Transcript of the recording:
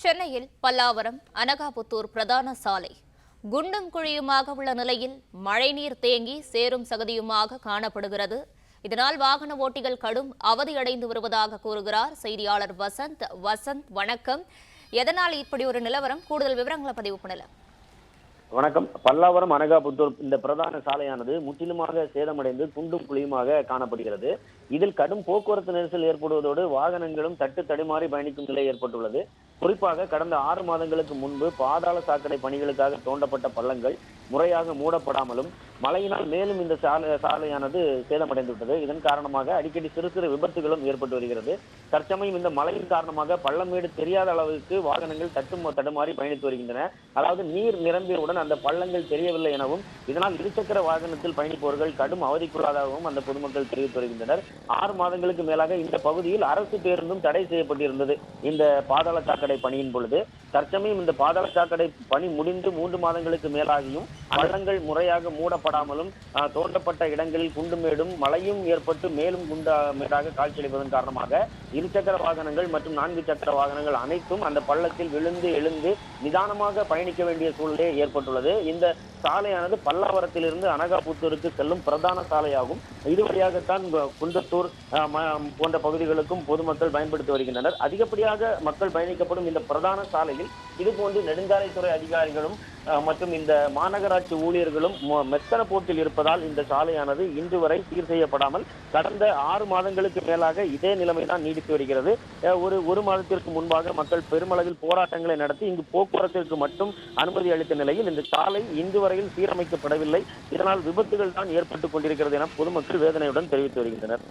சென்னையில் பல்லாவரம் அனகாபுத்தூர் பிரதான சாலை குண்டும் குழியுமாக உள்ள நிலையில் மழைநீர் தேங்கி சேரும் சகதியுமாக காணப்படுகிறது. இதனால் வாகன ஓட்டிகள் கடும் அவதியடைந்து வருவதாக கூறுகிறார் செய்தியாளர் வசந்த். வணக்கம். எதனால் இப்படி ஒரு நிலவரம்? கூடுதல் விவரங்களை பதிவு பண்ணலாம். வணக்கம். பல்லாவரம் அனகாபுத்தூர் இந்த பிரதான சாலையானது முற்றிலுமாக சேதமடைந்து குண்டும் குழியுமாக காணப்படுகிறது. இதில் கடும் போக்குவரத்து நெரிசல் ஏற்படுவதோடு வாகனங்களும் தட்டு தடுமாறி பயணிக்கும் நிலை ஏற்பட்டுள்ளது. குறிப்பாக கடந்த 6 மாதங்களுக்கு முன்பு பாதாள சாக்கடை பணிகளுக்காக தோண்டப்பட்ட பள்ளங்கள் முறையாக மூடப்படாமலும் மழையினால் மேலும் இந்த சாலையானது சேதமடைந்துவிட்டது. இதன் காரணமாக அடிக்கடி சிறு சிறு விபத்துகளும் ஏற்பட்டு வருகிறது. தற்சமயம் இந்த மழையின் காரணமாக பள்ளமேடு தெரியாத அளவுக்கு வாகனங்கள் தடுமாறி பயணித்து வருகின்றன. அதாவது நீர் நிரம்பியவுடன் அந்த பள்ளங்கள் தெரியவில்லை எனவும் இதனால் இருசக்கர வாகனத்தில் பயணிப்பவர்கள் கடும் அவதிக்குள்ளாதாகவும் அந்த பொதுமக்கள் தெரிவித்து வருகின்றனர். 6 மாதங்களுக்கு மேலாக இந்த பகுதியில் அரசு பேருந்தும் தடை செய்யப்பட்டிருந்தது இந்த பாதாள சாக்கடை பணியின் பொழுது. தற்சமயம் இந்த பாதாள சாக்கடை பணி முடிந்து 3 மாதங்களுக்கு மேலாகியும் பள்ளங்கள் முறையாக மூடப்படாமலும் தோண்டப்பட்ட இடங்களில் குண்டுமேடும் மழையும் ஏற்பட்டு மேலும் குண்டாக காட்சியளிப்பதன் காரணமாக இருசக்கர வாகனங்கள் மற்றும் 4 சக்கர வாகனங்கள் அனைத்தும் அந்த பள்ளத்தில் விழுந்து எழுந்து நிதானமாக பயணிக்க வேண்டிய சூழ்நிலை ஏற்பட்டுள்ளது. இந்த சாலையானது பல்லாவரத்திலிருந்து அனகாபுத்தூருக்கு செல்லும் பிரதான சாலையாகும். இது வழியாகத்தான் குன்றத்தூர் போன்ற பகுதிகளுக்கும் பொதுமக்கள் பயன்படுத்தி வருகின்றனர். அதிகப்படியாக மக்கள் பயணிக்கப்படும் இந்த பிரதான சாலையில் இதுபோன்று நெடுஞ்சாலைத்துறை அதிகாரிகளும் மற்றும் இந்த மாநகராட்சி ஊழியர்களும் மெத்தன போட்டில் இருப்பதால் இந்த சாலையானது இன்று வரை சீர் செய்யப்படாமல் கடந்த 6 மாதங்களுக்கு மேலாக இதே நிலைமைதான் நீடித்து வருகிறது. ஒரு மாதத்திற்கு முன்பாக மக்கள் பெருமளவில் போராட்டங்களை நடத்தி இங்கு போக்குவரத்திற்கு மட்டும் அனுமதி அளித்த நிலையில் இந்த சாலை இன்று வரையில் சீரமைக்கப்படவில்லை. இதனால் விபத்துகள் தான் ஏற்பட்டுக் கொண்டிருக்கிறது என பொதுமக்கள் வேதனையுடன் தெரிவித்து வருகின்றனர்.